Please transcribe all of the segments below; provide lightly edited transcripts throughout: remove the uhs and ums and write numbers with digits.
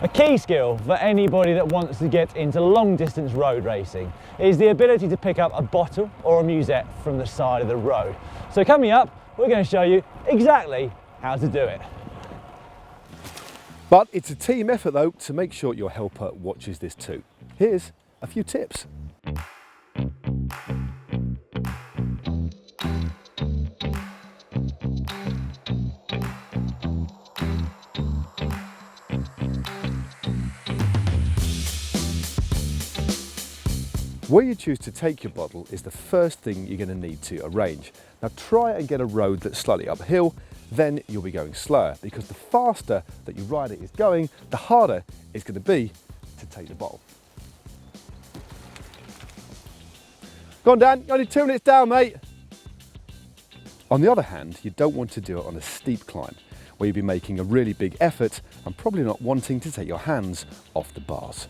A key skill for anybody that wants to get into long distance road racing is the ability to pick up a bottle or a musette from the side of the road. So coming up, we're going to show you exactly how to do it. But it's a team effort though to make sure your helper watches this too. Here's a few tips. Where you choose to take your bottle is the first thing you're going to need to arrange. Now try and get a road that's slightly uphill, then you'll be going slower, because the faster that your rider is going, the harder it's going to be to take the bottle. Go on Dan, you're only 2 minutes down mate. On the other hand, you don't want to do it on a steep climb, where you'll be making a really big effort and probably not wanting to take your hands off the bars.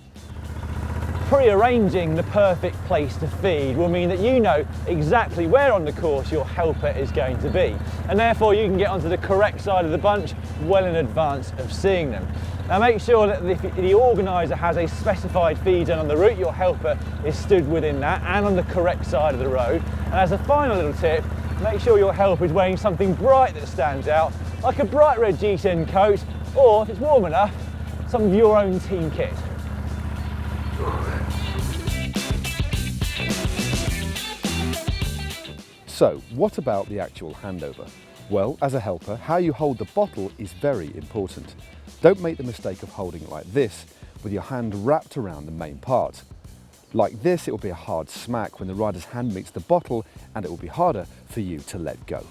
Pre-arranging the perfect place to feed will mean that you know exactly where on the course your helper is going to be, and therefore you can get onto the correct side of the bunch well in advance of seeing them. Now make sure that the organiser has a specified feed zone on the route, your helper is stood within that and on the correct side of the road. And as a final little tip, make sure your helper is wearing something bright that stands out, like a bright red G10 coat, or if it's warm enough, some of your own team kit. So, what about the actual handover? Well, as a helper, how you hold the bottle is very important. Don't make the mistake of holding it like this, with your hand wrapped around the main part. Like this, it will be a hard smack when the rider's hand meets the bottle, and it will be harder for you to let go.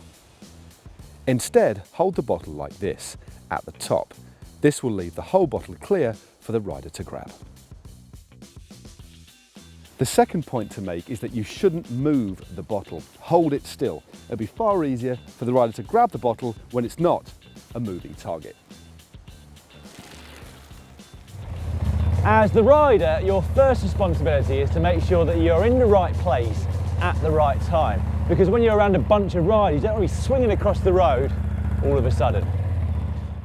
Instead, hold the bottle like this, at the top. This will leave the whole bottle clear for the rider to grab. The second point to make is that you shouldn't move the bottle. Hold it still. It'll be far easier for the rider to grab the bottle when it's not a moving target. As the rider, your first responsibility is to make sure that you're in the right place at the right time. Because when you're around a bunch of riders, you don't want to be swinging across the road all of a sudden.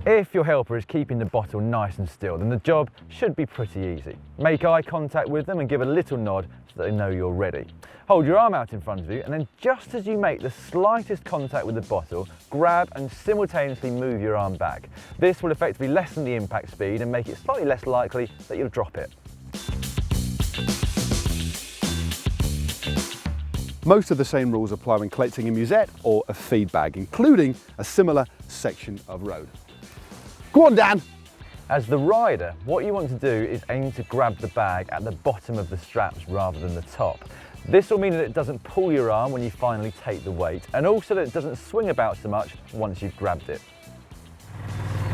If your helper is keeping the bottle nice and still, then the job should be pretty easy. Make eye contact with them and give a little nod so they know you're ready. Hold your arm out in front of you, and then just as you make the slightest contact with the bottle, grab and simultaneously move your arm back. This will effectively lessen the impact speed and make it slightly less likely that you'll drop it. Most of the same rules apply when collecting a musette or a feed bag, including a similar section of road. Go on, Dan! As the rider, what you want to do is aim to grab the bag at the bottom of the straps rather than the top. This will mean that it doesn't pull your arm when you finally take the weight, and also that it doesn't swing about so much once you've grabbed it.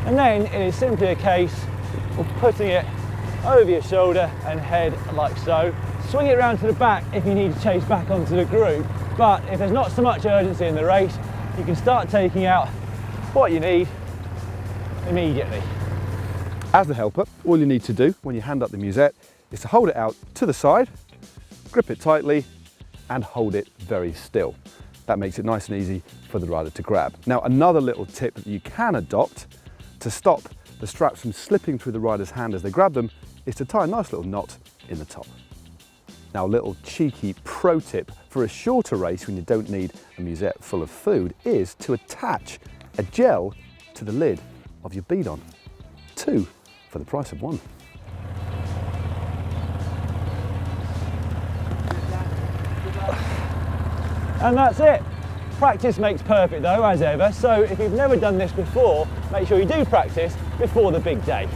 And then it is simply a case of putting it over your shoulder and head like so. Swing it around to the back if you need to chase back onto the group, but if there's not so much urgency in the race, you can start taking out what you need immediately. As the helper, all you need to do when you hand up the musette is to hold it out to the side, grip it tightly, and hold it very still. That makes it nice and easy for the rider to grab. Now, another little tip that you can adopt to stop the straps from slipping through the rider's hand as they grab them is to tie a nice little knot in the top. Now, a little cheeky pro tip for a shorter race when you don't need a musette full of food is to attach a gel to the lid of your bead-on. 2 for the price of 1. And that's it. Practice makes perfect though, as ever, so if you've never done this before, make sure you do practice before the big day.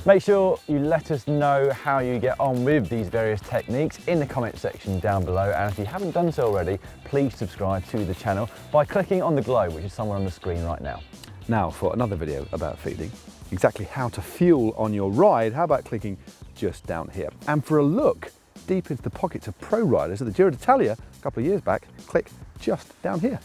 Make sure you let us know how you get on with these various techniques in the comment section down below, and if you haven't done so already, please subscribe to the channel by clicking on the globe, which is somewhere on the screen right now. Now for another video about feeding, exactly how to fuel on your ride, how about clicking just down here? And for a look deep into the pockets of pro riders at the Giro d'Italia a couple of years back, click just down here.